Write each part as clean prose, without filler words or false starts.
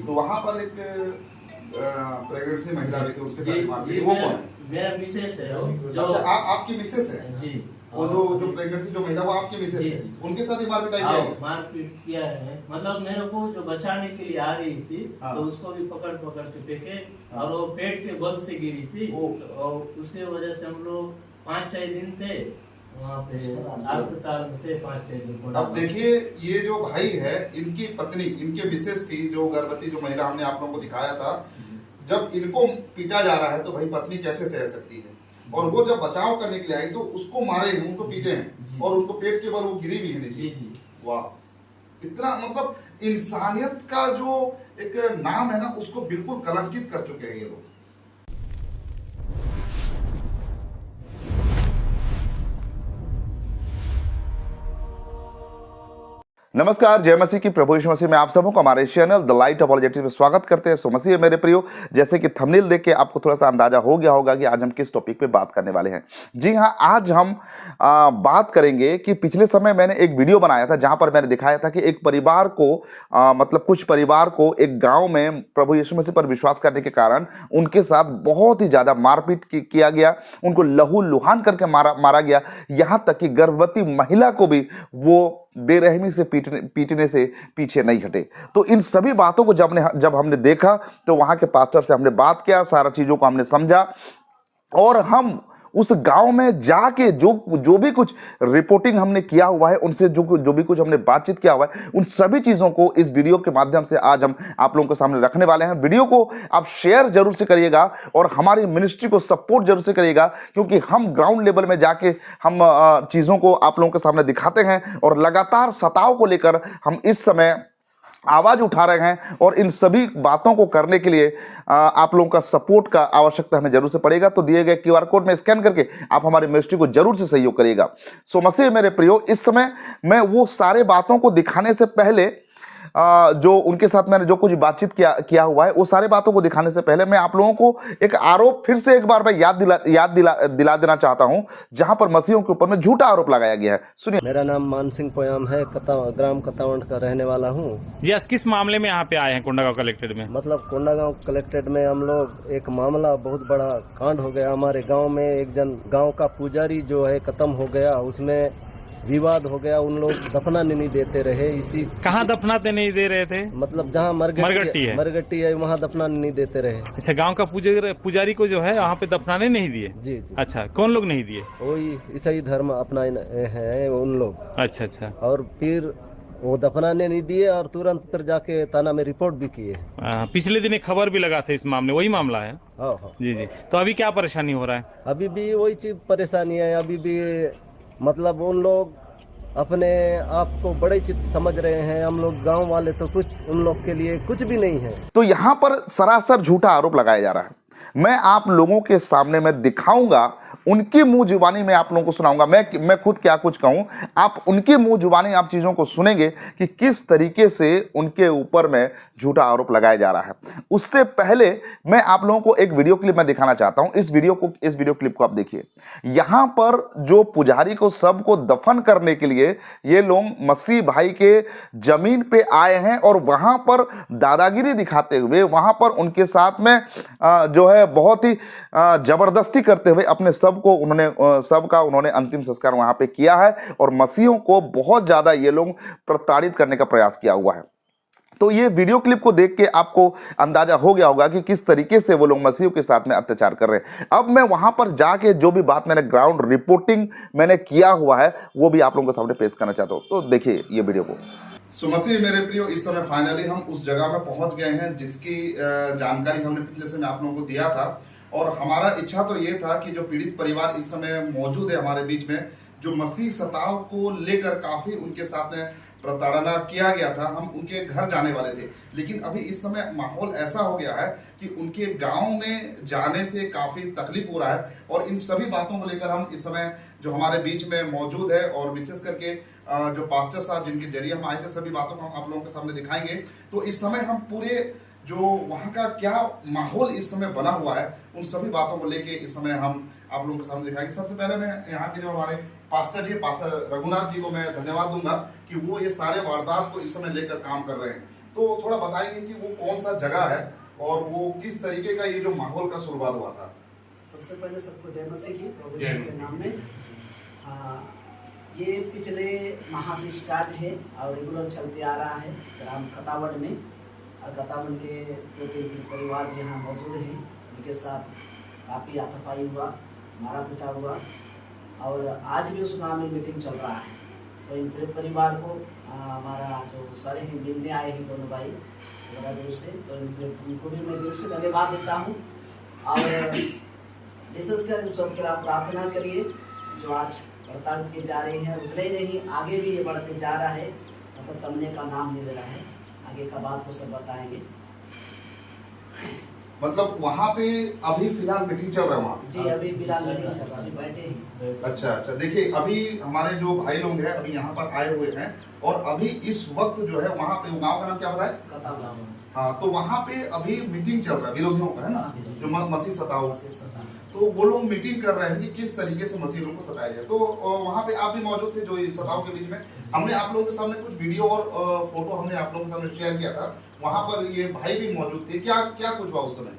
तो वहाँ पर एक प्रेगनेंसी महिला भी थी, उसके साथ मारपीट, वो कौन है? मेरा मिसेस है जो। अच्छा, आपकी मिसेस है जी। वो जो प्रेगनेंसी जो महिला वो आपकी मिसेस है, उनके साथ ही मारपीट आई है? मारपीट किया है, मतलब मेरे को जो बचाने के लिए आ रही थी तो उसको भी पकड़ के फेंके और वो पेट के बल से गिरी थी और उसकी वजह से हम लोग 5-6 दिन थे वहाँ पे अस्पताल में थे, 5-6 दिन। अब देखिए, ये जो भाई है, इनकी पत्नी, इनके मिसेस थी, जो गर्भवती जो महिला हमने आप लोगों को दिखाया था, जब इनको पीटा जा रहा है तो भाई पत्नी कैसे सह सकती है? और वो जब बचाव करने के लिए आई तो उसको मारे हैं, उनको पीटे हैं और उनको पेट के बल वो गिरी भी है नीचे। वाह, इतना मतलब इंसानियत का जो एक नाम है ना, उसको बिल्कुल कलंकित कर चुके हैं ये लोग। नमस्कार, जय मसीह की, प्रभु यीशु मसीह में आप सबको हमारे चैनल द लाइट अपॉलोजेटिक्स में स्वागत करते हैं। सो मसीह है मेरे प्रियो, जैसे कि थंबनेल देख के आपको थोड़ा सा अंदाजा हो गया होगा कि आज हम किस टॉपिक पे बात करने वाले हैं। जी हाँ, आज हम बात करेंगे कि पिछले समय मैंने एक वीडियो बनाया था जहां पर मैंने दिखाया था कि एक परिवार को मतलब कुछ परिवार को एक गाँव में प्रभु यीशु मसीह पर विश्वास करने के कारण उनके साथ बहुत ही ज़्यादा मारपीट किया गया, उनको लहू लुहान करके मारा गया, यहाँ तक कि गर्भवती महिला को भी वो बेरहमी से पीटने से पीछे नहीं हटे। तो इन सभी बातों को जब हमने देखा तो वहां के पास्टर से हमने बात किया, सारा चीजों को हमने समझा और हम उस गांव में जाके जो भी कुछ रिपोर्टिंग हमने किया हुआ है, उनसे जो भी कुछ हमने बातचीत किया हुआ है, उन सभी चीज़ों को इस वीडियो के माध्यम से आज हम आप लोगों के सामने रखने वाले हैं। वीडियो को आप शेयर जरूर से करिएगा और हमारी मिनिस्ट्री को सपोर्ट जरूर से करिएगा, क्योंकि हम ग्राउंड लेवल में जाके हम चीज़ों को आप लोगों के सामने दिखाते हैं और लगातार सताव को लेकर हम इस समय आवाज उठा रहे हैं और इन सभी बातों को करने के लिए आप लोगों का सपोर्ट का आवश्यकता हमें जरूर से पड़ेगा। तो दिए गए क्यूआर कोड में स्कैन करके आप हमारी मिनिस्ट्री को जरूर से सहयोग करिएगा। सो मसीह मेरे प्रियो, इस समय मैं वो सारे बातों को दिखाने से पहले जो उनके साथ मैंने जो कुछ बातचीत किया हुआ है, वो सारे बातों को दिखाने से पहले मैं आप लोगों को एक आरोप फिर से एक बार मैं याद दिला देना चाहता हूं, जहां पर मसीहों के ऊपर में झूठा आरोप लगाया गया है। सुनिए। मेरा नाम मान सिंह पोयाम है, ग्राम कतावंड का रहने वाला हूं। जी, आज किस मामले में यहाँ पे आए हैं कोंडागांव कलेक्ट्रेट में? मतलब कोंडागांव कलेक्ट्रेट में हम लोग एक मामला, बहुत बड़ा कांड हो गया हमारे गाँव में। एक जन गाँव का पुजारी जो है खत्म हो गया, उसमें विवाद हो गया, उन लोग दफनाने नहीं देते रहे। इसी कहाँ दफनाते नहीं दे रहे थे? मतलब जहाँ मरगट्टी है वहाँ दफनाने नहीं देते रहे। अच्छा, गांव का पुजारी को जो है वहाँ पे दफनाने नहीं दिए? जी। अच्छा, कौन लोग नहीं दिए? वही ईसाई धर्म अपनाए हैं उन लोग। अच्छा। और फिर वो दफनाने नहीं दिए और तुरंत फिर जाके थाना में रिपोर्ट भी किए। पिछले दिन एक खबर भी लगा था इस मामले, वही मामला है? हाँ। जी। तो अभी क्या परेशानी हो रहा है? अभी भी वही चीज परेशानी है। अभी भी मतलब उन लोग अपने आप को बड़े चित समझ रहे हैं, हम लोग गांव वाले तो कुछ उन लोग के लिए कुछ भी नहीं है। तो यहां पर सरासर झूठा आरोप लगाया जा रहा है। मैं आप लोगों के सामने मैं दिखाऊंगा, उनकी मुंह जुबानी में आप लोगों को सुनाऊंगा। मैं खुद क्या कुछ कहूं, आप उनकी मुंह जुबानी आप चीजों को सुनेंगे कि किस तरीके से उनके ऊपर में झूठा आरोप लगाया जा रहा है। उससे पहले मैं आप लोगों को एक वीडियो क्लिप मैं दिखाना चाहता हूं। इस वीडियो क्लिप को आप देखिए। यहां पर जो पुजारी को सबको दफन करने के लिए ये लोग मसीह भाई के जमीन पे आए हैं और वहां पर दादागिरी दिखाते हुए, वहां पर उनके साथ में जो है बहुत ही जबरदस्ती करते हुए अपने सबका उन्होंने अंतिम संस्कार वहां पे किया है और मसीहों को बहुत ज्यादा ये लोग प्रताड़ित करने का प्रयास किया हुआ है। तो ये वीडियो क्लिप को देख के आपको अंदाजा हो गया होगा कि किस तरीके से वो लोग मसीहों के साथ में अत्याचार कर रहे हैं। अब मैं वहां पर जाके जो भी बात मैंने ग्राउंड रिपोर्टिंग मैंने किया हुआ है वो भी आप लोगों के सामने पेश करना चाहता हूं। तो देखिए ये वीडियो को। सो मसीह मेरे प्रियो, इस समय फाइनली हम उस जगह में पहुंच गए हैं जिसकी जानकारी हमने पिछले समय आप लोगों को दिया था। और हमारा इच्छा तो ये था कि जो पीड़ित परिवार इस समय मौजूद है हमारे बीच में, जो मसीह सताव को लेकर काफी उनके साथ में प्रताड़ना किया गया था, हम उनके घर जाने वाले थे। लेकिन अभी इस समय माहौल ऐसा हो गया है कि उनके गांव में जाने से काफी तकलीफ हो रहा है। और इन सभी बातों को लेकर हम इस समय जो हमारे बीच में मौजूद है और विशेष करके जो पास्टर साहब जिनके जरिए हम आए थे, सभी बातों को हम आप लोगों के सामने दिखाएंगे। तो इस समय हम पूरे जो वहाँ का क्या माहौल इस समय बना हुआ है, उन सभी बातों को लेके इस समय हम आप लोगों के सामने दिखाएंगे। सबसे पहले मैं यहाँ के जो हमारे पास्टर जी, पास्टर रघुनाथ जी को मैं धन्यवाद दूंगा कि वो ये सारे वारदात को इस समय लेकर काम कर रहे हैं। तो थोड़ा बताएंगे कि वो कौन सा जगह है और वो किस तरीके का ये जो माहौल का शुरुआत हुआ था। सबसे पहले सबको जय मसीह की प्रभु यीशु के नाम में। ये पिछले माह से स्टार्ट है और रेगुलर चलते आ रहा है ग्राम कतावड़ में, और कतावड़ के 2-3 परिवार भी यहाँ मौजूद हैं। उनके साथ काफ़ी हाथापाई हुआ, मारा पीटा हुआ, और आज भी उस गाँव में मीटिंग चल रहा है। तो इन पूरे परिवार को हमारा जो सारे हैं मिलने आए हैं दोनों भाई मेरा दूर से, तो उनको भी मैं दिल से धन्यवाद देता हूँ। और विशेषकर इन सब के लिए आप प्रार्थना करिए जो आज बढ़ता के जा रहे हैं, उतने ही नहीं आगे भी ये बढ़ते जा रहा है, मतलब तमने का नाम नहीं ले रहा है। आगे का बात को सब बताएंगे। मतलब वहाँ पे अभी फिलहाल मीटिंग चल रहा है वहाँ पे? जी अभी फिलहाल मीटिंग चल रहा है, अभी बैठे हैं। अच्छा अच्छा, देखिए अभी हमारे जो भाई लोग हैं अभी यहाँ पर आए हुए हैं और अभी इस वक्त जो है वहाँ पे, गाँव का नाम क्या बताए? कतावड़। हाँ, तो वहाँ पे अभी मीटिंग चल रहा है विरोधियों का, है ना, जो मसीह सताओ। मसीह सताओ। तो वो लोग मीटिंग कर रहे हैं कि किस तरीके से मसीहों को सताया जाए। तो वहाँ पे आप भी मौजूद थे जो सताओं के बीच में। हमने आप लोगों के सामने कुछ वीडियो और फोटो हमने आप लोगों के सामने शेयर किया था, वहाँ पर ये भाई भी मौजूद थे। क्या क्या कुछ हुआ उस समय?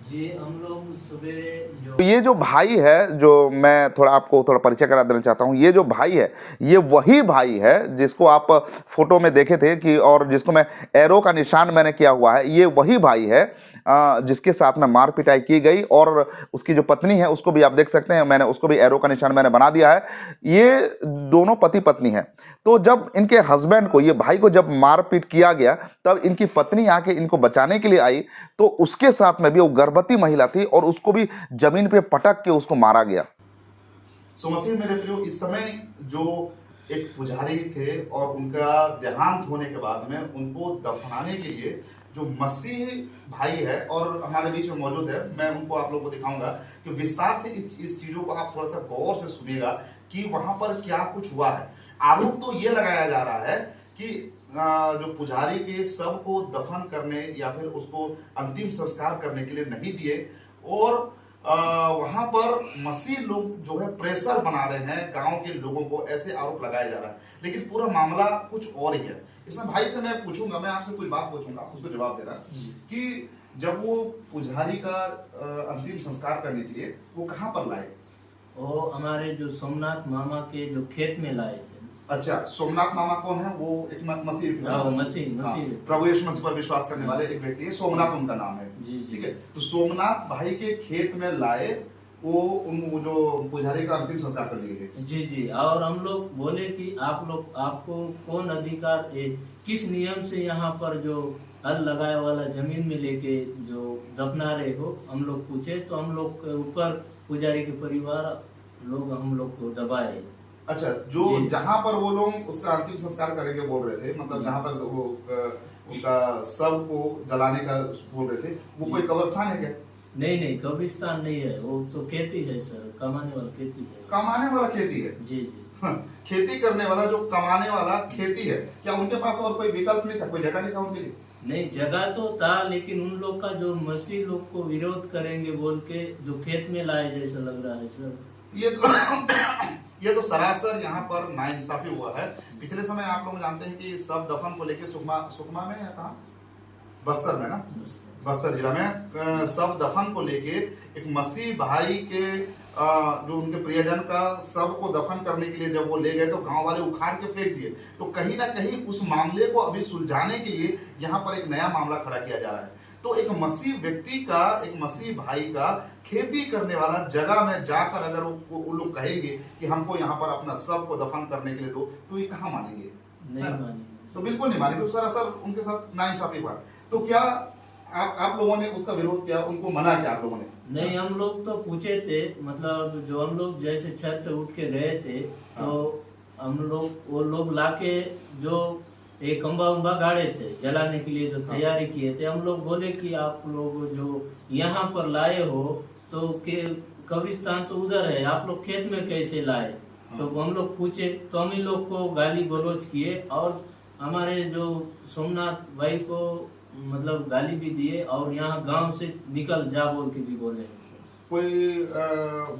जी हम लोग सुबह जो तो ये जो भाई है, जो मैं थोड़ा आपको थोड़ा परिचय करा देना चाहता हूँ, ये जो भाई है ये वही भाई है जिसको आप फोटो में देखे थे कि, और जिसको मैं एरो का निशान मैंने किया हुआ है, ये वही भाई है जिसके साथ में मार पिटाई की गई। और उसकी जो पत्नी है उसको भी आप देख सकते हैं, मैंने उसको भी एरो का निशान मैंने बना दिया है। ये दोनों पति पत्नी हैं। तो जब इनके हस्बैंड को, ये भाई को जब मारपीट किया गया, तब इनकी पत्नी आके इनको बचाने के लिए आई, तो उसके साथ में भी वो गर्भवती महिला थी और उसको भी जमीन पे पटक के उसको मारा गया। सो मसीह मेरे प्रियो, इस समय जो एक पुजारी थे और उनका देहांत होने के बाद में उनको दफनाने के लिए जो मसीह भाई है और हमारे बीच में मौजूद है, मैं उनको आप लोगों को दिखाऊंगा कि विस्तार से इस चीजों को आप थोड़ा सा गौर से सुनिएगा कि वहां पर क्या कुछ हुआ है। आरोप तो ये लगाया जा रहा है कि जो पुजारी के शव को दफन करने या फिर उसको अंतिम संस्कार करने के लिए नहीं दिए, और वहां पर मसीह लोग जो है प्रेशर बना रहे हैं गांव के लोगों को, ऐसे आरोप लगाया जा रहा है। लेकिन पूरा मामला कुछ और ही है। इसमें भाई से मैं पूछूंगा, मैं आपसे कोई बात पूछूंगा, उसको जवाब देना कि जब वो पुजारी का अंतिम संस्कार करने के लिए वो कहाँ पर लाए? वो हमारे जो सोमनाथ मामा के जो खेत में लाए थे। अच्छा, सोमनाथ मामा कौन है? वो एक मसीह प्रभु यीशु मसीह पर विश्वास करने वाले एक व्यक्ति है, सोमनाथ उनका नाम है। जी ठीक है, तो सोमनाथ भाई के खेत में लाए वो जो पुजारी का अंतिम संस्कार करने के लिए। जी जी, और हम लोग बोले कि आपको कौन अधिकार है, किस नियम से यहाँ पर जो हल लगाया वाला जमीन में लेके जो दफना रहे हो, हम लोग पूछे तो हम लोग के ऊपर पुजारी के परिवार लोग हम लोग को दबाए। अच्छा, जो जहाँ पर वो लोग उसका अंतिम संस्कार करेंगे बोल रहे थे, मतलब जहाँ पर वो उनका शव को जलाने का बोल रहे थे, वो कोई कब्रिस्तान है क्या? नहीं, कब्रिस्तान नहीं है, वो तो खेती है सर, कमाने वाला खेती है। कमाने वाला खेती है? जी जी। खेती करने वाला जो कमाने वाला खेती है, क्या उनके पास और कोई विकल्प नहीं था, कोई जगह नहीं था उनके लिए? नहीं, जगह तो था, लेकिन उन लोग का जो मसीह लोग को विरोध करेंगे बोल के जो खेत में लाए जैसा लग रहा है सर। ये तो सरासर यहाँ पर नाइंसाफी हुआ है। पिछले समय आप लोग जानते हैं कि सब दफन को लेके सुकमा में या कहाँ, बस्तर में ना, बस्तर जिला में सब दफन को लेके एक मसीह भाई के जो उनके प्रियजन का शव को दफन करने के लिए जब वो ले गए तो गांव वाले उखाड़ के फेंक दिए। तो कहीं ना कहीं उस मामले को अभी सुलझाने के लिए यहाँ पर एक नया मामला खड़ा किया जा रहा है। तो एक मसीह व्यक्ति का, एक मसीह भाई का खेती करने वाला जगह में जाकर अगर वो लोग कहेंगे कि हमको यहाँ पर अपना शव को दफन करने के लिए दो, तो ये कहाँ मानेंगे? नहीं मानेंगे, तो बिल्कुल नहीं मानेंगे। तो सरासर उनके साथ नाइंसाफी हुआ। तो क्या आप लोगों ने उसका विरोध किया, उनको मना किया आप लोगों ने? नहीं, हम लोग तो पूछे थे, मतलब जो हम लोग जैसे चर्च उठ के गए थे तो हम लोग, वो लोग लाके जो एक खंबा गाड़े थे जलाने के लिए, जो तैयारी किए थे, हम लोग बोले कि आप लोग जो यहाँ पर लाए हो तो के कब्रिस्तान तो उधर है, आप लोग खेत में कैसे लाए? तो हम लोग पूछे तो हम ही लोग को गाली गलौज किए और हमारे जो सोमनाथ भाई को मतलब गाली भी दिए और यहाँ गांव से निकल जा बोल के भी बोले। कोई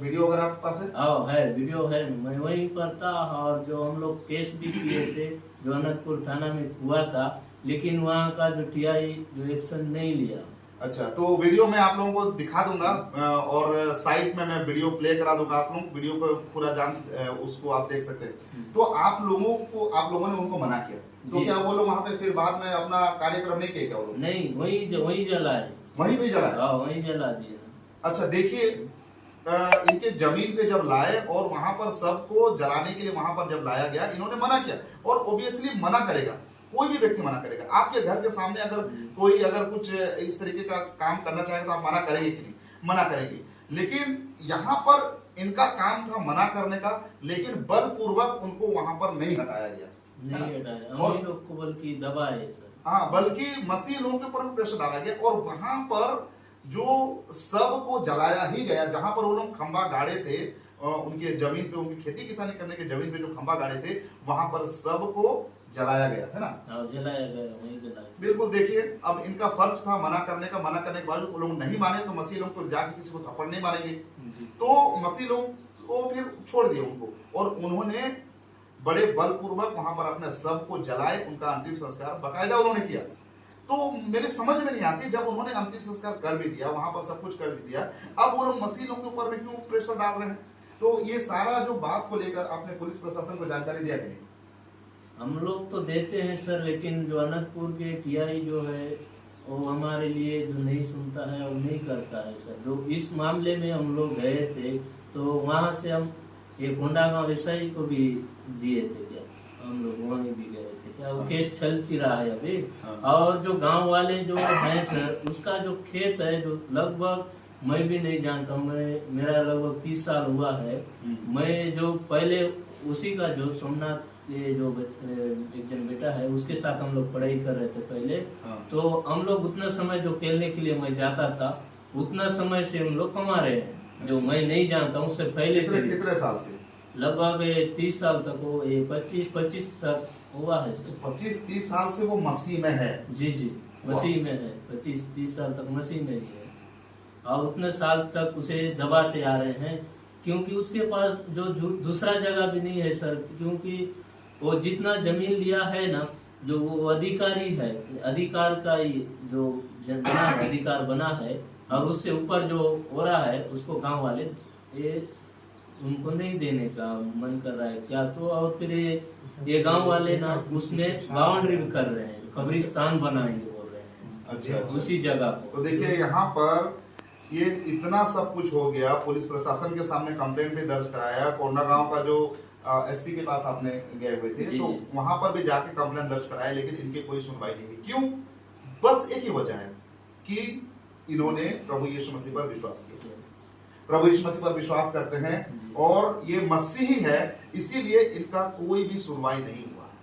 वीडियो अगर आपके पास है? हाँ है, वीडियो है, मैं वही करता। और जो हम लोग केस भी किए थे जो अनंतपुर थाना में हुआ था, लेकिन वहाँ का जो टीआई जो एक्शन नहीं लिया। अच्छा, तो वीडियो में आप लोगों को दिखा दूंगा और साइड में मैं वीडियो प्ले करा दूंगा, आप लोग वीडियो को पूरा जान उसको आप देख सकते हैं। तो आप लोगों ने उनको मना किया, तो क्या वो लोग वहाँ पे फिर बाद में अपना कार्यक्रम नहीं किए क्या वो लोग? नहीं, वही जलाए, वहीं पे जलाए? हाँ, वही जला दिया। अच्छा, देखिए इनके जमीन पे जब लाए और वहां पर सबको जलाने के लिए वहां पर जब लाया गया, इन्होंने मना किया। और ओबियसली मना करेगा, कोई भी व्यक्ति मना करेगा। आपके घर के सामने अगर कोई कुछ इस तरीके का काम करना चाहेगा तो आप मना करेंगे कि नहीं? मना करेंगे। लेकिन यहाँ पर इनका काम था मना करने का, लेकिन बलपूर्वक उनको वहां पर नहीं हटाया गया, नहीं हटाया, हम लोग को बल्कि दबाए सर। हाँ, बल्कि मसीह लोगों के ऊपर प्रेशर डाला गया। और वहां पर जो सब को जलाया ही गया, जहां पर वो लोग खंबा गाड़े थे उनके जमीन पे, उनकी खेती किसानी करने के जमीन पे जो खंबा गाड़े थे, वहां पर सबको जलाया गया, है ना? जलाया गया, वही जलाया। बिल्कुल। देखिए, अब इनका फर्ज था मना करने का, मना करने के बाद वो लोग नहीं माने तो मसीह लोग तो जाके किसी को थप्पड़ नहीं मारेंगे, तो मसीह लोग को फिर छोड़ दिए उनको, और उन्होंने बड़े बलपूर्वक वहां पर अपने सब को जलाए, उनका अंतिम संस्कार बाकायदा उन्होंने किया। तो मेरे समझ में नहीं आती, जब उन्होंने अंतिम संस्कार कर भी दिया, वहां पर सब कुछ कर भी दिया, अब वो लोग मसीह लोग के ऊपर में क्यों प्रेशर डाल रहे हैं? तो ये सारा जो बात को लेकर आपने पुलिस प्रशासन को जानकारी दिया कि नहीं? हम लोग तो देते हैं सर, लेकिन जो अनंतपुर के टीआई जो है वो हमारे लिए जो नहीं सुनता है, वो नहीं करता है सर। जो इस मामले में हम लोग गए थे, तो वहाँ से हम एक कोंडागांव एसआई को भी दिए थे, क्या हम लोग वहीं भी गए थे, क्या वो केस चल रहा है अभी। और जो गांव वाले जो हैं सर, उसका जो खेत है, जो लगभग मैं भी नहीं जानता हूँ, मेरा लगभग 30 साल हुआ है। मैं जो पहले उसी का जो सोमनाथ ये जो एक जन बेटा है, उसके साथ हम लोग पढ़ाई कर रहे थे पहले। तो हम लोग उतना समय जो खेलने के लिए मैं जाता था, उतना समय से हम लोग कमा रहे हैं, जो मैं नहीं जानता हूँ उससे पहले से। कितने साल से? लगभग 30 साल तक हो, 25 तक हुआ है। 25-30 साल से वो मसीह में है? जी, मसीह में है। 25-30 साल तक मसीह में ही है, और उतने साल तक उसे दबाते आ रहे हैं, क्योंकि उसके पास जो दूसरा जगह भी नहीं है सर। क्योंकि वो जितना जमीन लिया है ना, जो वो अधिकारी है, अधिकार का ही जो बना है, अधिकार बना है, और उससे ऊपर जो हो रहा है उसको गांव वाले ये उनको नहीं देने का मन कर रहा है क्या। तो और फिर ये गांव वाले ना उसमें बाउंड्री भी कर रहे हैं, कब्रिस्तान बनाएंगे बोल रहे हैं। अच्छा, उसी जगह को। तो देखिए, यहाँ पर ये इतना सब कुछ हो गया, पुलिस प्रशासन के सामने कंप्लेंट भी दर्ज कराया, कोंडागांव का जो एसपी के पास आपने गए हुए थे, तो वहां पर भी जाके कंप्लेंट दर्ज कराया, लेकिन इनकी कोई सुनवाई नहीं हुई। क्यों? बस एक ही वजह है कि इन्होंने प्रभु यीशु मसीह पर विश्वास किया, प्रभु यीशु मसीह पर विश्वास करते हैं, और ये मसीही है, इसीलिए इनका कोई भी सुनवाई नहीं हुआ है।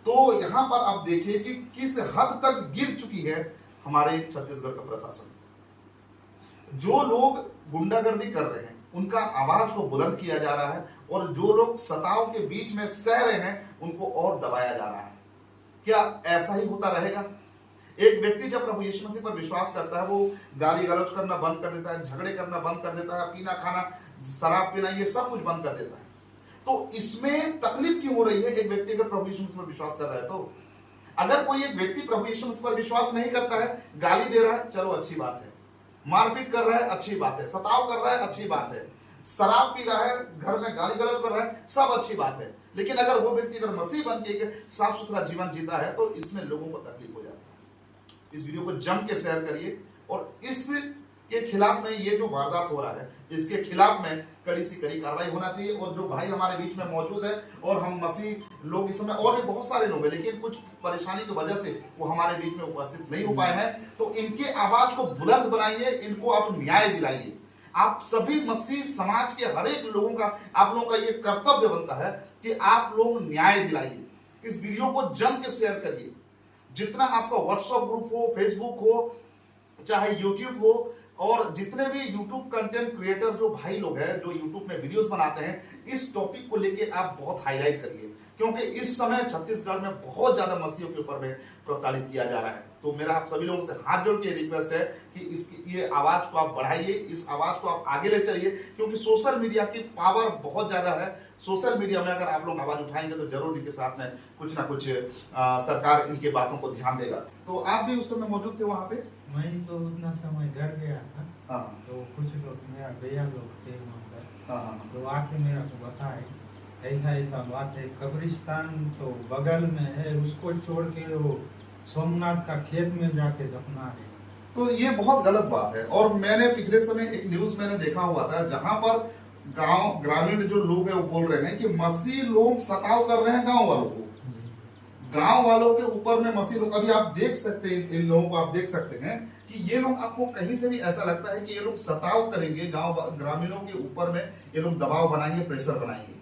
तो यहाँ पर आप देखिए कि किस हद तक गिर चुकी है हमारे छत्तीसगढ़ का प्रशासन। जो लोग गुंडागर्दी कर रहे हैं, उनका आवाज को बुलंद किया जा रहा है, और जो लोग सताव के बीच में सह रहे हैं, उनको और दबाया जा रहा है। क्या ऐसा ही होता रहेगा? एक व्यक्ति जब प्रभु यीशु मसीह पर विश्वास करता है, वो गाली गलौज करना बंद कर देता है, झगड़े करना बंद कर देता है, पीना खाना, शराब पीना, ये सब कुछ बंद कर देता है। तो इसमें तकलीफ क्यों हो रही है? एक व्यक्ति अगर प्रभु यीशु मसीह पर विश्वास कर रहा है, तो अगर कोई एक व्यक्ति प्रभु यीशु मसीह पर विश्वास नहीं करता है, गाली दे रहा है, चलो अच्छी बात है, मारपीट कर रहा है, अच्छी बात है, सताव कर रहा है, अच्छी बात है, शराब पी रहा है, घर में गाली गलौज कर रहा है, सब अच्छी बात है, लेकिन अगर वो व्यक्ति अगर मसीह बन के साफ सुथरा जीवन जीता है, तो इसमें लोगों को तकलीफ हो जाती है। इस वीडियो को जम के शेयर करिए, और इसके खिलाफ में ये जो वारदात हो रहा है, इसके खिलाफ में कड़ी से कड़ी कार्रवाई होना चाहिए। और जो भाई हमारे बीच में मौजूद है, और हम मसीह लोग इस समय, और भी बहुत सारे लोग हैं, लेकिन कुछ परेशानी की वजह से वो हमारे बीच में उपस्थित नहीं हो पाए हैं, तो इनके आवाज को बुलंद बनाइए, इनको आप न्याय दिलाइए। आप सभी मसीह समाज के हर एक लोगों का, आप लोगों का ये कर्तव्य बनता है कि आप लोग न्याय दिलाइए। इस वीडियो को जम के शेयर करिए, जितना आपका व्हाट्सएप ग्रुप हो, फेसबुक हो, चाहे यूट्यूब हो, और जितने भी यूट्यूब कंटेंट क्रिएटर जो भाई लोग हैं, जो यूट्यूब में वीडियोस बनाते हैं, इस टॉपिक को लेके आप बहुत हाईलाइट करिए, क्योंकि इस समय छत्तीसगढ़ में बहुत ज्यादा मसीहियों के ऊपर में प्रताड़ित किया जा रहा है। तो मेरा आप सभी लोगों से हाथ जोड़ के रिक्वेस्ट है कि इसकी ये आवाज को आप बढ़ाइए, इस आवाज को आप आगे ले चलिए, क्योंकि सोशल मीडिया की पावर बहुत ज्यादा है। सोशल मीडिया में अगर आप लोग आवाज उठाएंगे तो जरूर इनके साथ में कुछ ना कुछ सरकार इनके बातों को ध्यान देगा। तो आप भी उस समय मौजूद थे वहाँ पे? मैं तो उतना समय घर गया था। हाँ तो कुछ लोग मेरा भैया लोग थे वहाँ पर, हाँ हाँ तो आके मेरा को बताए ऐसा ऐसा बात है, कब्रिस्तान तो बगल में है, उसको छोड़ के वो सोमनाथ का खेत में जाके दफना रहे। तो ये बहुत गलत बात है। और मैंने पिछले समय एक न्यूज मैंने देखा हुआ था जहां पर गांव ग्रामीण जो लोग हैं वो बोल रहे हैं कि मसीह लोग सताव कर रहे हैं गांव वालों को, गांव वालों के ऊपर में मसीह लोग। अभी आप देख सकते हैं, इन लोगों को आप देख सकते हैं कि ये लोग, आपको कहीं से भी ऐसा लगता है कि ये लोग सताव करेंगे गांव ग्रामीणों के ऊपर में, ये लोग दबाव बनाएंगे, प्रेशर बनाएंगे।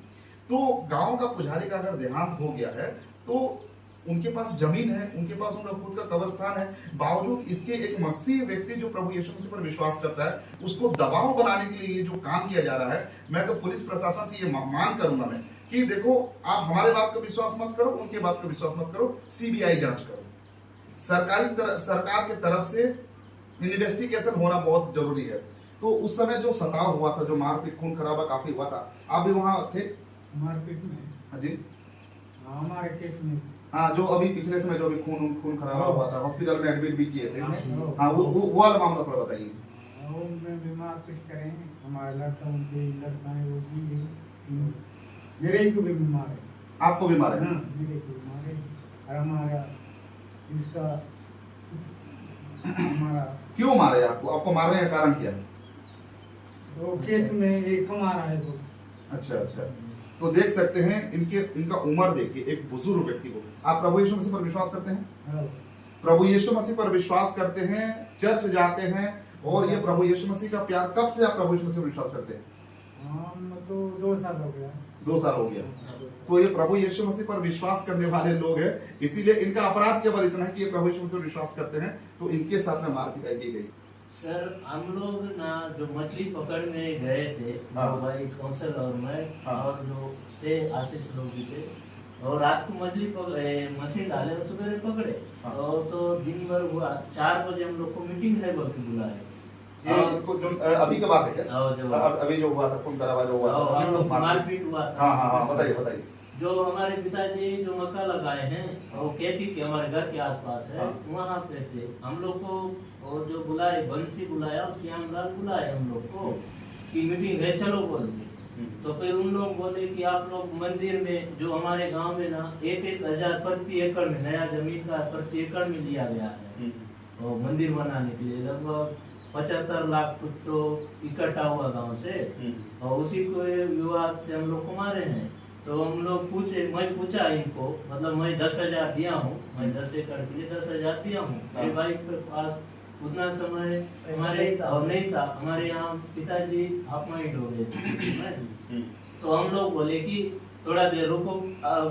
तो गांव का पुजारी का अगर देहांत हो गया है तो उनके पास जमीन है, उनके पास उनका खुद का कब्रिस्तान है, बावजूद इसके एक मसीह व्यक्ति जो प्रभु यीशु मसीह पर विश्वास करता है उसको दबाव बनाने के लिए ये जो काम किया जा रहा है, मैं तो पुलिस प्रशासन से ये मांग करूंगा मैं कि देखो, आप हमारे बात का विश्वास मत करो, उनके बात का विश्वास मत करो, सीबीआई जांच करो। सरकार के तरफ से इन्वेस्टिगेशन होना बहुत जरूरी है। तो उस समय जो सताव हुआ था, जो मारपीट खून खराबा काफी हुआ था, आप भी वहां थे? मारपीट में? हाँ जी, हमारे खेत में। हाँ, जो अभी पिछले समय जो अभी खून खराबा हुआ था, हॉस्पिटल में एडमिट भी किए थे। हाँ, हाँ, वो वाला मामला थोड़ा बताइए। वो में बीमार पीट करें, हमारा लड़का लड़का है वो भी, मेरे ही को भी बीमार है। आपको भी मारे? हाँ, मेरे को बीमार है। और हमारा इसका हमारा क्यों मारे आपको? आपको मारने का कारण क्या है? वो खेत में एक हमारा है वो। अच्छा अच्छा, तो देख सकते हैं इनका उम्र देखिए, एक बुजुर्ग व्यक्ति को। आप प्रभु यीशु मसीह पर विश्वास करते हैं? हाँ। प्रभु यीशु मसीह पर विश्वास करते हैं, चर्च जाते हैं, और ये प्रभु यीशु मसीह का प्यार, कब से आप प्रभु यीशु मसीह पर विश्वास करते हैं? हम तो 2 साल हो गया। 2 साल हो गया। तो ये प्रभु यीशु मसीह पर विश्वास करने वाले लोग हैं, इसीलिए इनका अपराध केवल इतना है कि ये प्रभु यीशु मसीह पर विश्वास करते हैं, तो इनके साथ में मारपीट की गई। सर, हम लोग ना जो मछली पकड़ने गए थे, हाँ। वो भाई कौशल और मैं, हाँ। और जो थे आशीष लोग भी थे, और रात को मछली डाले और सुबह पकड़े। हाँ। और तो दिन भर हुआ, 4 बजे हम लोग को मीटिंग है बोल के बुलाए। ये जो अभी का बात है क्या? और जो अभी जो हुआ था, खून खराबा जो हुआ और हम लोग था, मारपीट हुआ था। हाँ हाँ हाँ, बताइए। जो हमारे पिताजी जो मक्का लगाए हैं, वो खेती के हमारे घर के आसपास है, हाँ। वहाँ पे थे। हम लोग को वो जो बुलाए, बंसी बुलाया और श्यामलाल बुलाए हम लोग को कि मीटिंग है, चलो बोल के। तो फिर उन लोग बोले कि आप लोग मंदिर में, जो हमारे गांव में ना 1-1 हजार प्रति एकड़ में, नया जमीन का प्रति एकड़ में लिया गया है वो मंदिर बनाने के लिए। लगभग 75 लाख कुछ तो इकट्ठा हुआ गांव से, और उसी को विवाद से हम लोग को मारे हैं। तो हम लोग मैं पूछा इनको, मतलब मैं 10,000 दिया हूँ, मैं 10 एकड़ के लिए 10,000 दिया हूँ। मेरे भाई के पास उतना समय हमारे नहीं था। हमारे यहाँ पिताजी हाफ माइंड हो गए थे उस समय। तो हम लोग बोले कि थोड़ा देर रुको,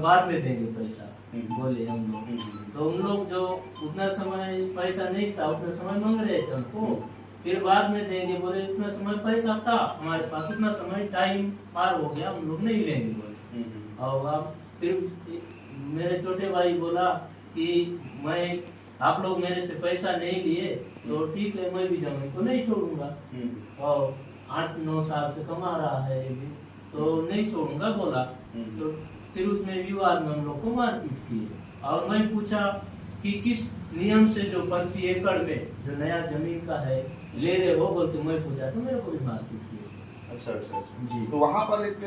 बाद में देंगे पैसा, बोले हम लोग। तो उन लोग जो उतना समय पैसा नहीं था, उतना समय मांग रहे थे हमको, फिर बाद में देंगे बोले। उतना समय पैसा था हमारे पास, उतना समय टाइम पार हो गया, हम लोग नहीं लेंगे बोले। और अब फिर मेरे छोटे भाई बोला कि आप लोग मेरे से पैसा नहीं लिए तो ठीक है, मैं भी जमीन को नहीं छोड़ूंगा, और 8-9 साल से कमा रहा है ये भी, तो नहीं छोड़ूंगा बोला। तो फिर उसमें विवाद में हम लोग को मारपीट की। और मैं पूछा कि किस नियम से जो प्रति एकड़ में जो नया जमीन का है ले रहे हो बोल के मैं पूछा, तो मेरे को भी मारपीट की। अच्छा जी। तो वहाँ पर एक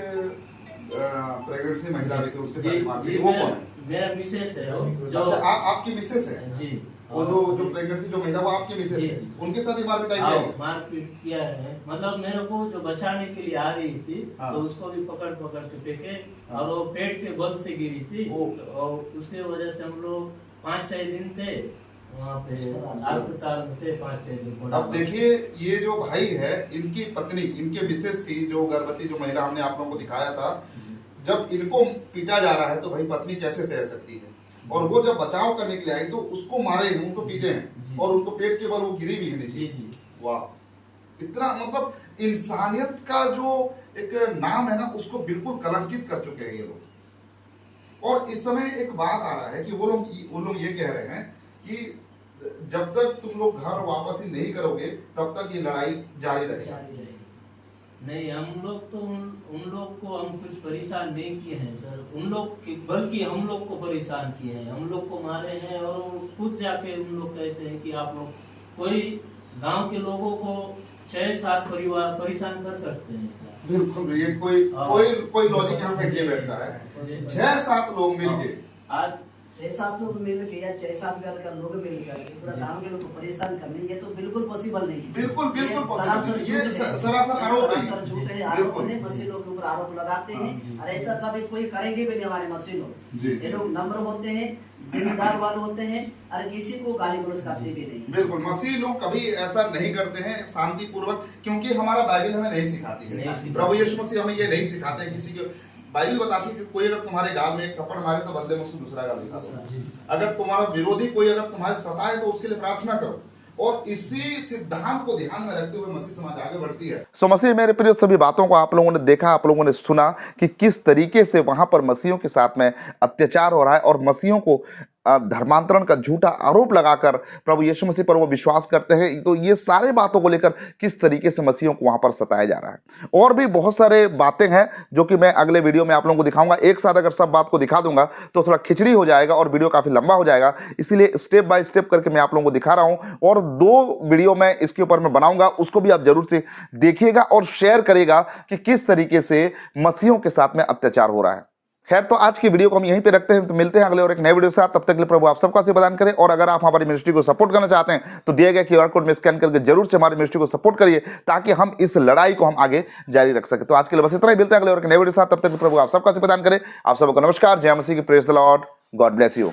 प्रेगनेंसी महिला भी थी, उसके साथ मारपीट, जी, वो कौन है? मेरा मिसेस है वो, जो अच्छा, आपकी मिसेस है? जी। वो जो प्रेगनेंसी जो महिला, वो आपकी मिसेस है? उनके साथ ही मारपीट किया है? मारपीट किया है, मतलब मेरे को जो बचाने के लिए आ रही थी, हाँ। तो उसको भी पकड़ के फेंके, और वो पेट के बल से गिरी थी, और उसके वजह से हम लोग 5-6 दिन थे वहाँ पे अस्पताल में थे, 5-6 दिन। अब देखिए, ये जो भाई है, इनकी पत्नी, इनके मिसेस थी, जो गर्भवती जो महिला हमने आप लोगों को दिखाया था, जब इनको पीटा जा रहा है तो भाई पत्नी कैसे सह सकती है? और वो जब बचाव करने के लिए आई तो उसको मारे हैं, उनको पीटे हैं, और उनको पेट के बल वो गिरी भी है नीचे। वाह, इतना मतलब इंसानियत का जो एक नाम है ना, उसको बिल्कुल कलंकित कर चुके हैं ये लोग। और इस समय एक बात आ रहा है कि वो लोग ये कह रहे हैं कि जब तक तुम लोग घर वापसी नहीं करोगे तब तक ये लड़ाई जारी रहेगी। जारी रहेगी। नहीं, हम लोग तो उन लोग को हम कुछ परेशान नहीं किए हैं सर, उन लोग बल्कि हम लोग को परेशान किए हैं, हम लोग को मारे हैं। और वो खुद जाके उन लोग कहते हैं कि आप लोग कोई गांव के लोगों को 6-7 परिवार परेशान कर सकते हैं क्या? बिल्कुल, ये कोई लॉजिक यहाँ पे ये बैठता है। 6-7 लोग मिलके आज 6-7 लोग मिल के या 6-7 घर का लोग मिल करके पूरा गांव के लोग को परेशान करने, ये तो बिल्कुल पॉसिबल नहीं है। बिल्कुल ये सरासर possible, झूठ ये है। सरासर आरोप है। सरासर झूठ है, आरोप है। मसीह लोग के ऊपर आरोप लगाते हैं और ऐसा कभी कोई करेंगे भी नहीं हमारे मसीह लोग। जी। ये लोग नम्र होते हैं, दिलदार वाले होते हैं और किसी को गाली गलौज करते भी नहीं। बिल्कुल, मसीह लोग कभी ऐसा नहीं करते हैं, शांति पूर्वक, क्योंकि हमारा बाइबल हमें नहीं सिखाती है। प्रभु यीशु मसीह हमें ये नहीं सिखाते हैं। किसी को बाइबल बताती है कि कोई अगर तुम्हारे गाल में एक थप्पड़ मारे तो बदले में उसको दूसरा गाल दिखा दो। अगर तुम्हारा विरोधी कोई अगर तुम्हारे सताए तो उसके लिए प्रार्थना करो। और इसी सिद्धांत को ध्यान में रखते हुए मसीह समाज आगे बढ़ती है। सो मसीह मेरे प्रिय, सभी बातों को आप लोगों ने देखा, आप लोगों ने सुना कि किस तरीके से वहां पर मसीहों के साथ में अत्याचार हो रहा है और मसीहों को धर्मांतरण का झूठा आरोप लगाकर प्रभु यीशु मसीह पर वो विश्वास करते हैं। तो ये सारे बातों को लेकर किस तरीके से मसीहों को वहां पर सताया जा रहा है। और भी बहुत सारे बातें हैं जो कि मैं अगले वीडियो में आप लोगों को दिखाऊंगा। एक साथ अगर सब बात को दिखा दूंगा तो थोड़ा खिचड़ी हो जाएगा और वीडियो काफी लंबा हो जाएगा, इसीलिए स्टेप बाय स्टेप करके मैं आप लोगों को दिखा रहा हूं। और 2 वीडियो मैं इसके ऊपर मैं बनाऊंगा, उसको भी आप जरूर से देखिएगा और शेयर करिएगा कि किस तरीके से मसीहों के साथ में अत्याचार हो रहा है। खैर, तो आज की वीडियो को हम यहीं पे रखते हैं, तो मिलते हैं अगले और एक नए वीडियो के साथ। तब तक के लिए प्रभु आप सबका आशीर्वाद प्रदान करें। और अगर आप हमारी मिनिस्ट्री को सपोर्ट करना चाहते हैं तो दिए गए QR कोड में स्कैन करके जरूर से हमारी मिनिस्ट्री को सपोर्ट करिए, ताकि हम इस लड़ाई को हम आगे जारी रख सके। तो आज के लिए बस इतना ही, मिलते हैं अगले और एक नए वीडियो के साथ। तब तक के लिए प्रभु आप सबका आशीर्वाद प्रदान करें। आप सबको नमस्कार, जय मसीह की, praise the Lord, God bless you.